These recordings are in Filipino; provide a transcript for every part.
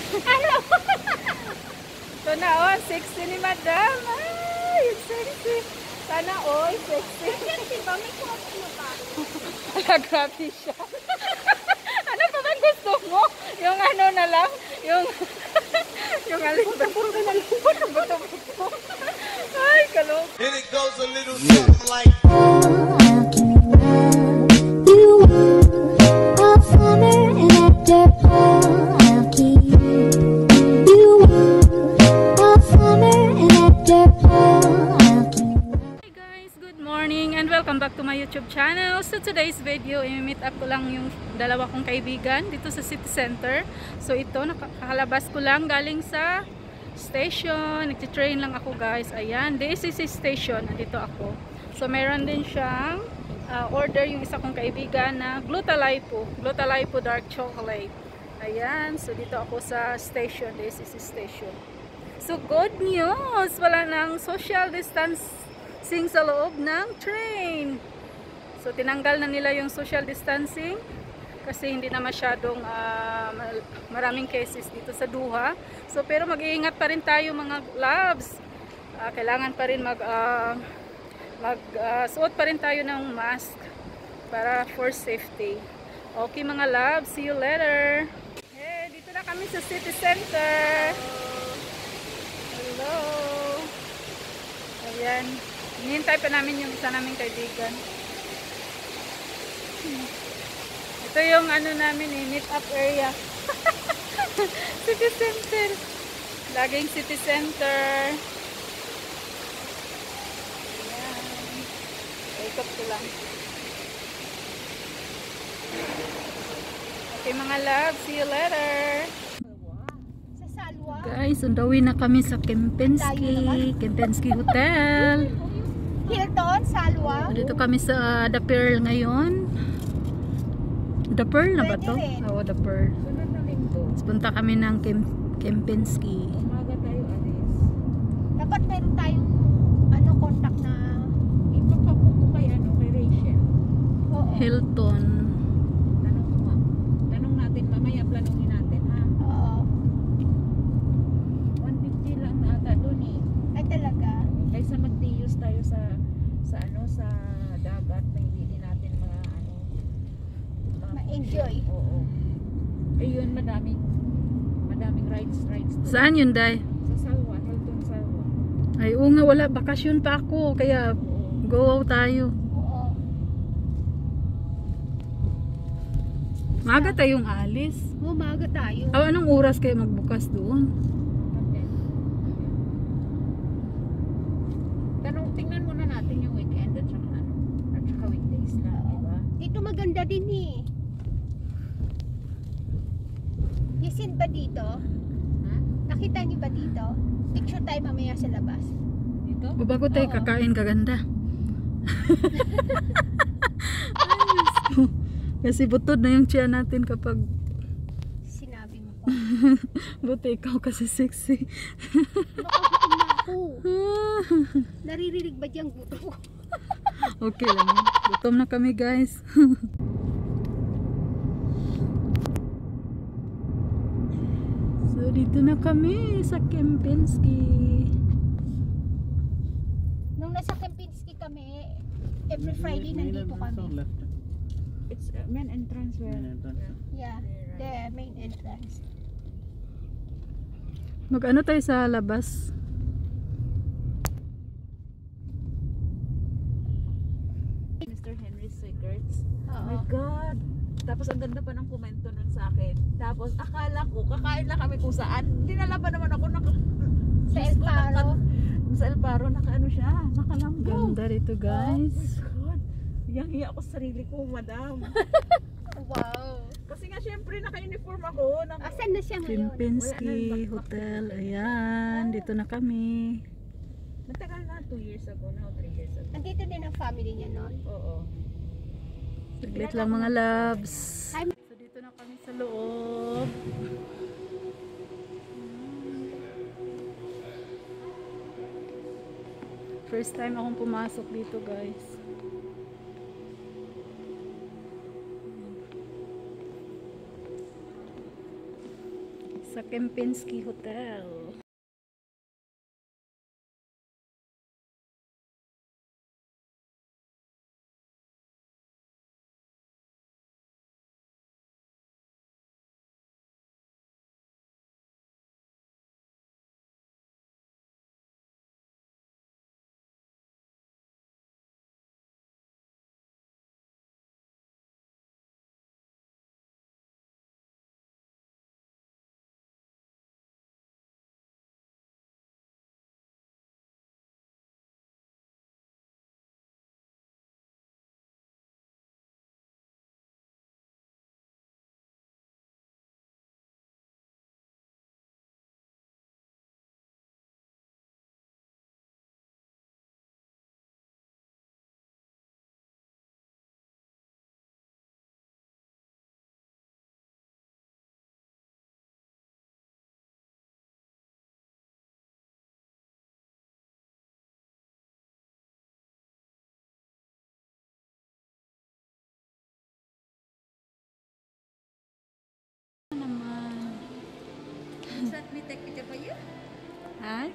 Ano? Ito na, oh, sexy ni madam. Ay, sexy. Sana all sexy. Sexy ba? May kotse mo ba? Ala, grabe siya. Ano pa bang gusto mo? Yung ano na lang? Yung... yung alin ba? Buto-buto. Ay, kalok. And it goes a little something like Hey guys, good morning and welcome back to my YouTube channel. So today's video, i-meet up ko lang yung dalawa kong kaibigan dito sa city center. So ito, nakakalabas ko lang galing sa station. Nagtitrain lang ako guys. Ayan, DCC station. Nandito ako. So meron din siyang order yung isa kong kaibigan na Glutalipo dark chocolate. Ayan, so dito ako sa station, DCC station. So good news, wala nang social distancing sa loob ng train. So tinanggal na nila yung social distancing kasi hindi na masyadong maraming cases dito sa Doha. So pero mag-iingat pa rin tayo mga loves. Kailangan pa rin suot pa rin tayo ng mask para for safety. Okay mga loves, see you later. Hey, dito na kami sa city center. Hello. Ayan. Hinihintay pa namin yung isa naming kaibigan. Ito yung ano namin meet up area. City center. Laging city center. Ayan. Ikot ko lang. Okay mga love, see you later. Sa Salwa? Guys, undawi na kami sa Kempinski Hotel. Hilton, Salwa? Dito kami sa The Pearl ngayon. The Pearl na ba to? Pwede rin. Oo, The Pearl. Punta kami ng Kempinski. Dapat meron tayong contact na Ipapabuko kay Rachel. oo. Hilton. Tanong natin mamaya, planuhin natin ha. Oo. 150 lang na ata doon eh. Ay talaga. Kaysa mag-deuse tayo sa dagat na hindi din natin Ma-enjoy. Oo. Ayun, madaming rides doon. Saan yun, Day? Sa Salwa, Hilton Salwa. Ay, oo nga, wala. Bakasyon pa ako. Kaya, go tayo. Oo. Maaga tayong alis. Umaga tayo. Anong oras kayo magbukas doon? Tingnan muna natin yung weekend at saka weekdays na, diba? Dito maganda din eh. Yasin ba dito? Ha? Nakita niyo ba dito? Picture tayo mamaya sa labas. Dito? O bago tayo Oo. kakain kaganda. Ay, Diyos ko. Kasi butod na yung tiyan natin kapag Sinabi mo pa. buti ikaw kasi sexy. Nakagutom na ako. Naririnig ba diyang gutom ko? Okay lang yun. Gutom na kami guys. So dito na kami sa Kempinski. Nung nasa Kempinski kami, every Friday nandito kami. It's main entrance where? Yeah, the main entrance. Mag-ano tayo sa labas? Mr. Henry Cigarettes. Oh my Oo. God! Tapos ang ganda pa ng komento nun sa akin. Tapos akala ko, kakain lang kami kung saan. Dinala pa naman ako Sa El Paro. Sa El Paro, nakaano siya, nakalambong. Ganda rito Oh guys. my God! Hiyang-hiya ako sa sarili ko, madam. Wow. Kasi nga syempre naka-uniform ako. Asan na siya ngayon? Kempinski Hotel. Ayan, dito na kami. Matagal na, 2 years ago na, 3 years ago. Andito din ang family niya noon. Oo. Saglit lang mga loves. Hi. So dito na kami sa loob. First time akong pumasok dito guys. Sa Kempinski Hotel. Let me take picture for you. Ha?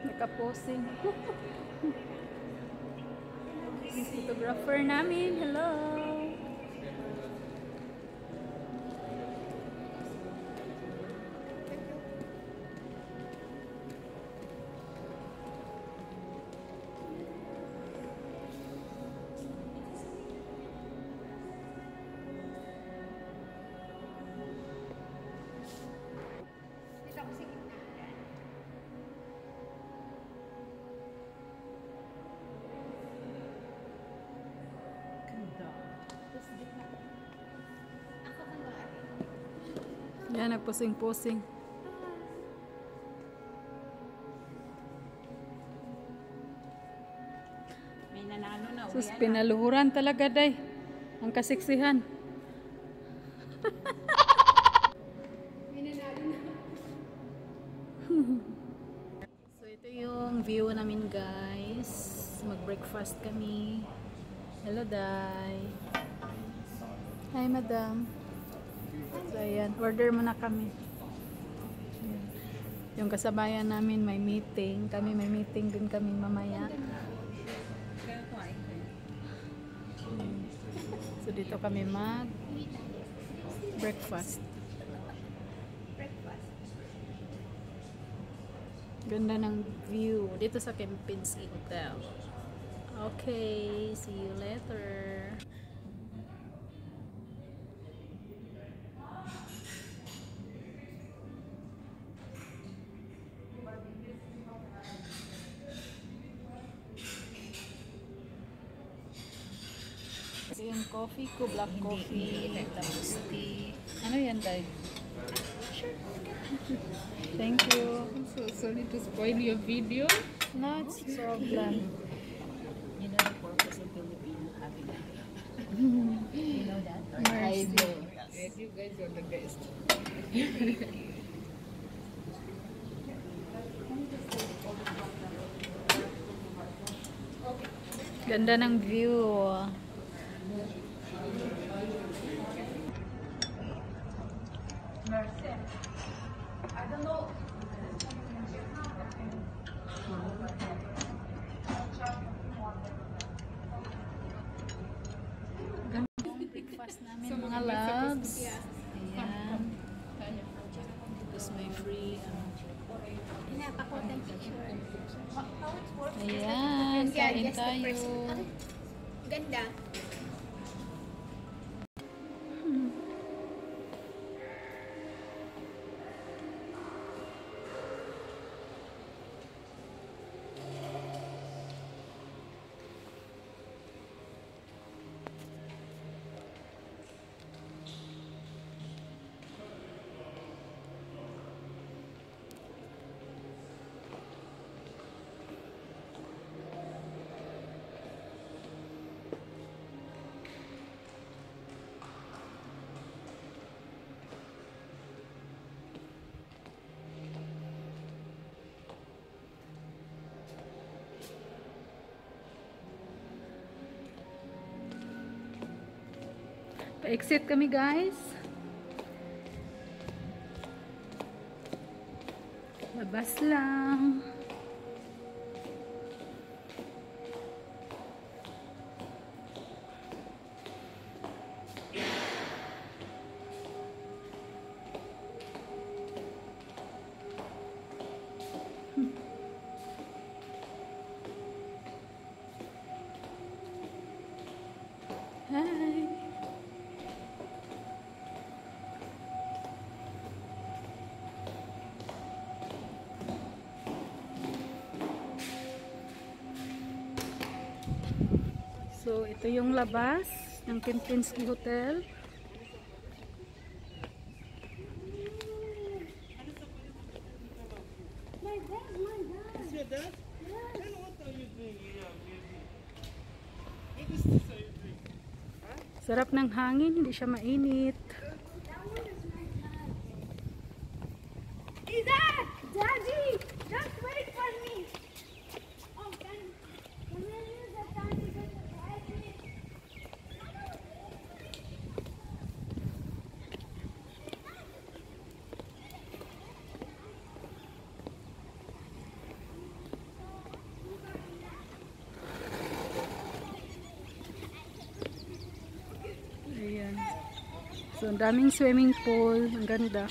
Nakaposing. Yung photographer namin. Hello. Dito ako sa gitna. Ganda. Tapos gitna. Ako kang maaari. Yan, nagposing-posing. May nanalo na. Sus, pinaluhuran talaga, day. Ang kasiksihan. Minanalo na. So, ito yung view namin, guys. Mag-breakfast kami. Hello, Day. Hi, madam. So, ayan. Order muna kami. Yung kasabayan namin may meeting. Kami may meeting din kami mamaya. So, dito kami mag-breakfast. Breakfast. Ganda ng view dito sa Kempinski Hotel. Okay, see you later. Ito yung coffee ko, black coffee, tapos tea. Ano yan, Day? Thank you. So sorry to spoil your video. No, it's problem. You know the purpose of Filipino having a You know that? I know. Yes, you guys are the best. Ganda ng view. Breakfast namin mga loves. Ayan. Tapos may free. Pinapakot ng picture. How it works? Ayan, kain tayo. Ganda. Pa-exit kami guys. Labas lang. Hi. So, ito yung labas ng Kempinski Hotel. Sarap ng hangin, hindi siya mainit. Dad! Daddy! Just wait for me! Oh, can you use the time to get the daddy? Ayan. So, ang daming swimming pool. Ang ganda.